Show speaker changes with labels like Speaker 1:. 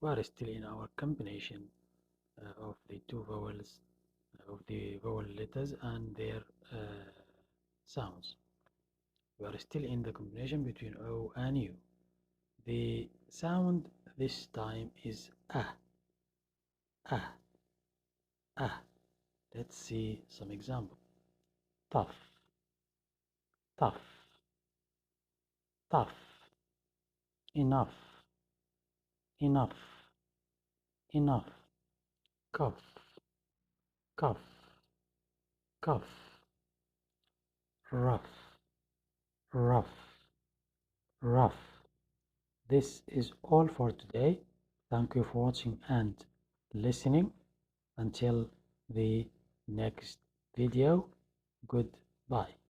Speaker 1: We are still in our combination of the two vowels, of the vowel letters and their sounds. We are still in the combination between O and U. The sound this time is ah, ah, ah. Let's see some example. Tough, tough, tough. Enough, enough, enough. Cough, cough, cough. Rough, rough, rough. This is all for today. Thank you for watching and listening. Until the next video, goodbye.